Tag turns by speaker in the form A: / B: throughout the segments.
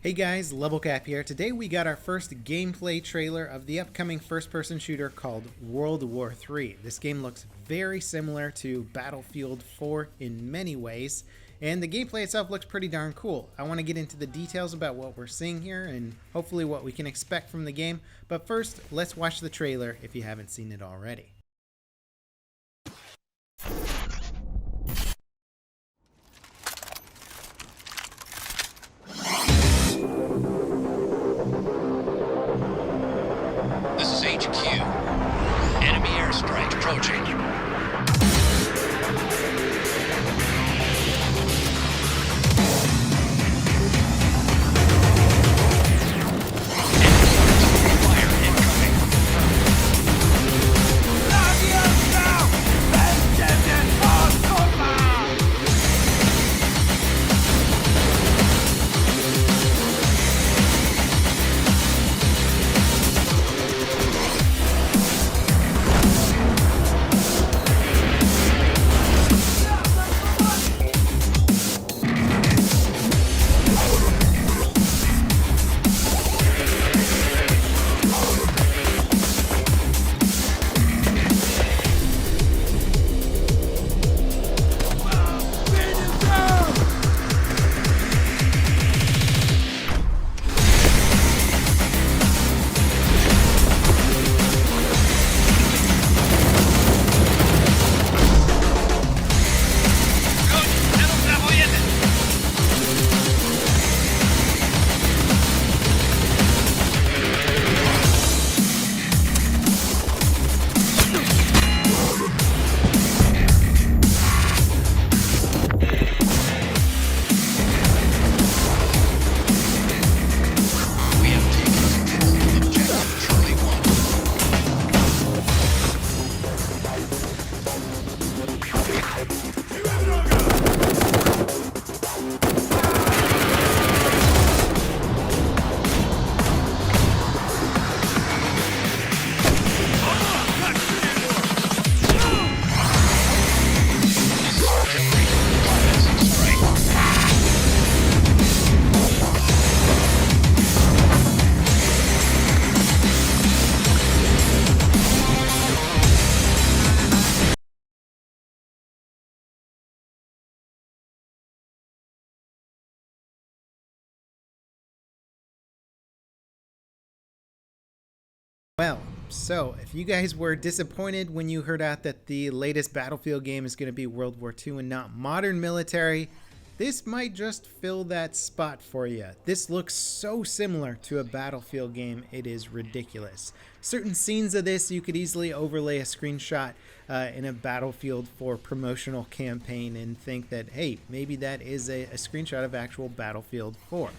A: Hey guys, Level Cap here. Today we got our first gameplay trailer of the upcoming first-person shooter called World War III. This game looks very similar to Battlefield 4 in many ways, and the gameplay itself looks pretty darn cool. I want to get into the details about what we're seeing here and hopefully what we can expect from the game, but first, let's watch the trailer if you haven't seen it already.
B: This is HQ. Enemy airstrike approaching. Fire incoming. We have taken control of objective Charlie 1. This is Sergeant Reed. Offensive strike.
A: Well, so if you guys were disappointed when you heard out that the latest Battlefield game is going to be World War II and not modern military, this might just fill that spot for you. This looks so similar to a Battlefield game, it is ridiculous. Certain scenes of this, you could easily overlay a screenshot in a Battlefield 4 promotional campaign and think that, hey, maybe that is a screenshot of actual Battlefield 4.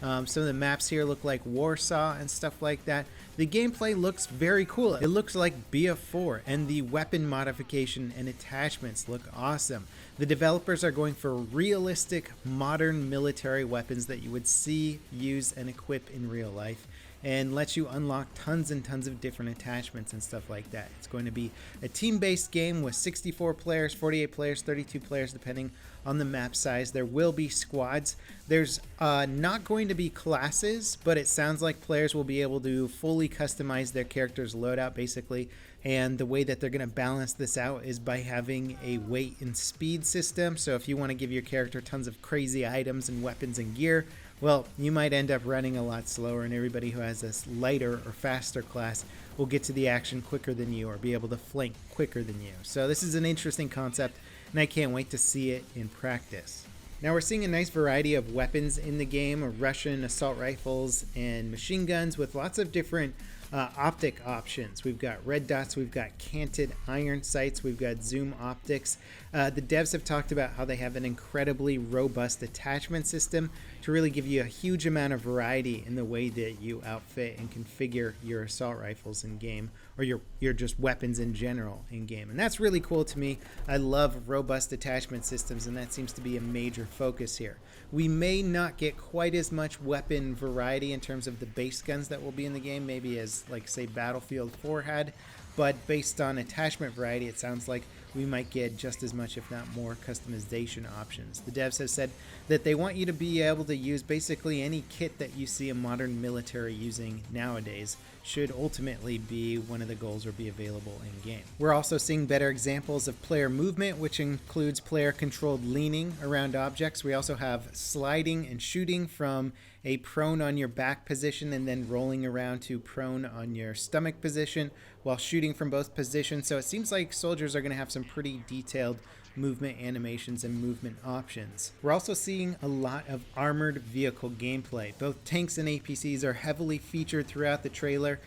A: Some of the maps here look like Warsaw and stuff like that. The gameplay looks very cool. It looks like BF4, and the weapon modification and attachments look awesome. The developers are going for realistic, modern military weapons that you would see, use, and equip in real life, and lets you unlock tons and tons of different attachments and stuff like that. It's going to be a team-based game with 64 players, 48 players, 32 players, depending on the map size. There will be squads. There's not going to be classes, but it sounds like players will be able to fully customize their character's loadout, basically. And the way that they're going to balance this out is by having a weight and speed system. So if you want to give your character tons of crazy items and weapons and gear, well, you might end up running a lot slower, and everybody who has this lighter or faster class will get to the action quicker than you or be able to flank quicker than you. So this is an interesting concept, and I can't wait to see it in practice. Now we're seeing a nice variety of weapons in the game, Russian assault rifles and machine guns with lots of different optic options. We've got red dots, we've got canted iron sights, we've got zoom optics. The devs have talked about how they have an incredibly robust attachment system to really give you a huge amount of variety in the way that you outfit and configure your assault rifles in game, or your just weapons in general in game. And that's really cool to me. I love robust attachment systems, and that seems to be a major focus here. We may not get quite as much weapon variety in terms of the base guns that will be in the game, maybe as, like, say, Battlefield 4 had, but based on attachment variety, it sounds like we might get just as much, if not more, customization options. The devs have said that they want you to be able to use basically any kit that you see a modern military using nowadays, should ultimately be one of the goals or be available in game. We're also seeing better examples of player movement, which includes player controlled leaning around objects. We also have sliding and shooting from a prone on your back position and then rolling around to prone on your stomach position while shooting from both positions. So it seems like soldiers are going to have some pretty detailed movement animations and movement options. We're also seeing a lot of armored vehicle gameplay. Both tanks and APCs are heavily featured throughout the trailer.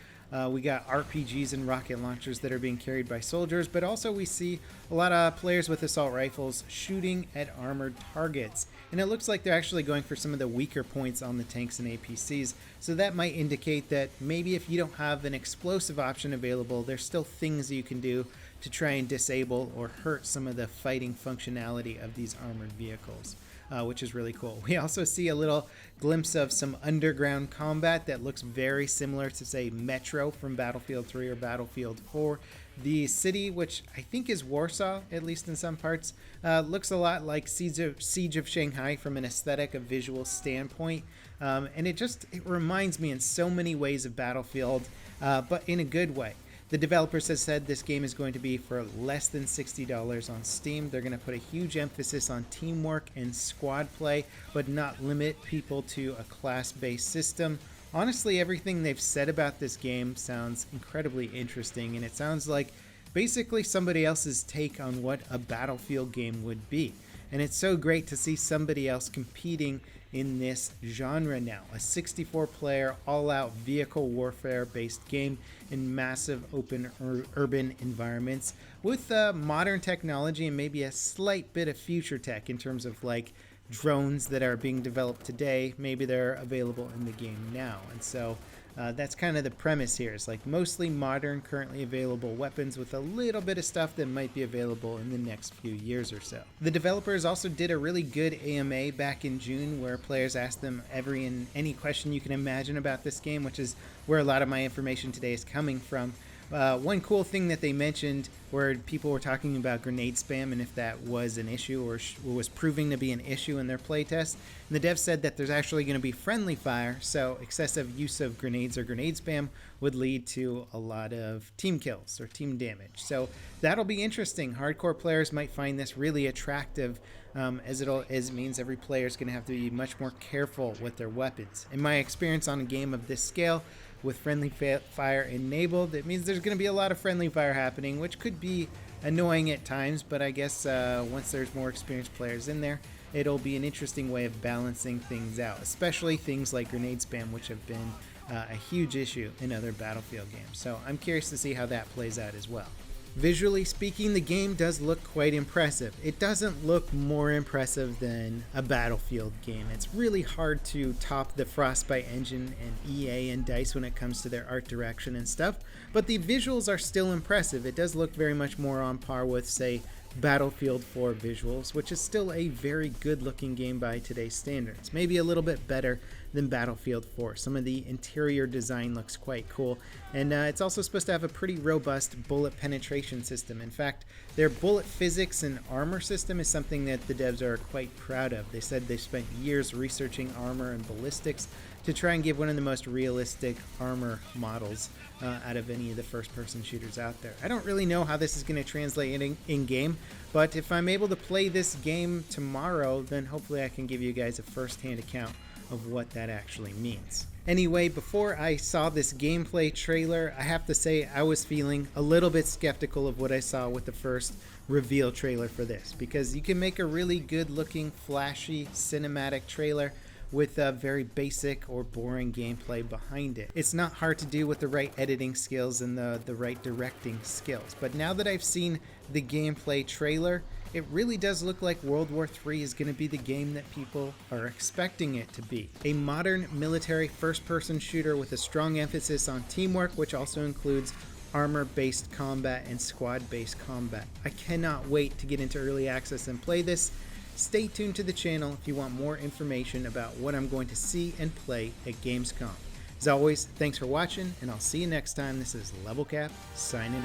A: We got RPGs and rocket launchers that are being carried by soldiers, but also we see a lot of players with assault rifles shooting at armored targets. And it looks like they're actually going for some of the weaker points on the tanks and APCs. So that might indicate that maybe if you don't have an explosive option available, there's still things you can do to try and disable or hurt some of the fighting functionality of these armored vehicles. Which is really cool. We also see a little glimpse of some underground combat that looks very similar to, say, Metro from Battlefield 3 or Battlefield 4. The city, which I think is Warsaw, at least in some parts, looks a lot like Siege of Shanghai from an aesthetic, a visual standpoint. And it reminds me in so many ways of Battlefield, but in a good way. The developers have said this game is going to be for less than $60 on Steam. They're going to put a huge emphasis on teamwork and squad play, but not limit people to a class-based system. Honestly, everything they've said about this game sounds incredibly interesting, and it sounds like basically somebody else's take on what a Battlefield game would be. And it's so great to see somebody else competing in this genre now. A 64-player, all-out vehicle warfare-based game in massive open urban environments with modern technology and maybe a slight bit of future tech in terms of like drones that are being developed today. Maybe they're available in the game now. And so that's kind of the premise here. It's like mostly modern, currently available weapons with a little bit of stuff that might be available in the next few years or so. The developers also did a really good AMA back in June where players asked them every and any question you can imagine about this game, which is where a lot of my information today is coming from. One cool thing that they mentioned where people were talking about grenade spam and if that was an issue or was proving to be an issue in their playtest. And the devs said that there's actually going to be friendly fire, so excessive use of grenades or grenade spam would lead to a lot of team kills or team damage. So that'll be interesting. Hardcore players might find this really attractive, as it means every player is going to have to be much more careful with their weapons. In my experience on a game of this scale, with friendly fire enabled, it means there's going to be a lot of friendly fire happening, which could be annoying at times, but I guess once there's more experienced players in there, it'll be an interesting way of balancing things out, especially things like grenade spam, which have been a huge issue in other Battlefield games. So I'm curious to see how that plays out as well. Visually speaking, the game does look quite impressive. It doesn't look more impressive than a Battlefield game. It's really hard to top the Frostbite engine and EA and DICE when it comes to their art direction and stuff, but the visuals are still impressive. It does look very much more on par with, say, Battlefield 4 visuals, which is still a very good looking game by today's standards. Maybe a little bit better than Battlefield 4. Some of the interior design looks quite cool, and it's also supposed to have a pretty robust bullet penetration system. In fact, their bullet physics and armor system is something that the devs are quite proud of. They said they spent years researching armor and ballistics to try and give one of the most realistic armor models out of any of the first-person shooters out there. I don't really know how this is going to translate in-game, but if I'm able to play this game tomorrow, then hopefully I can give you guys a first-hand account of what that actually means. Anyway, before I saw this gameplay trailer, I have to say I was feeling a little bit skeptical of what I saw with the first reveal trailer for this, because you can make a really good-looking, flashy, cinematic trailer with a very basic or boring gameplay behind it. It's not hard to do with the right editing skills and the right directing skills. But now that I've seen the gameplay trailer, it really does look like World War III is going to be the game that people are expecting it to be. A modern military first-person shooter with a strong emphasis on teamwork, which also includes armor-based combat and squad-based combat. I cannot wait to get into early access and play this. Stay tuned to the channel if you want more information about what I'm going to see and play at Gamescom. As always, thanks for watching, and I'll see you next time. This is Level Cap, signing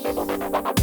A: off.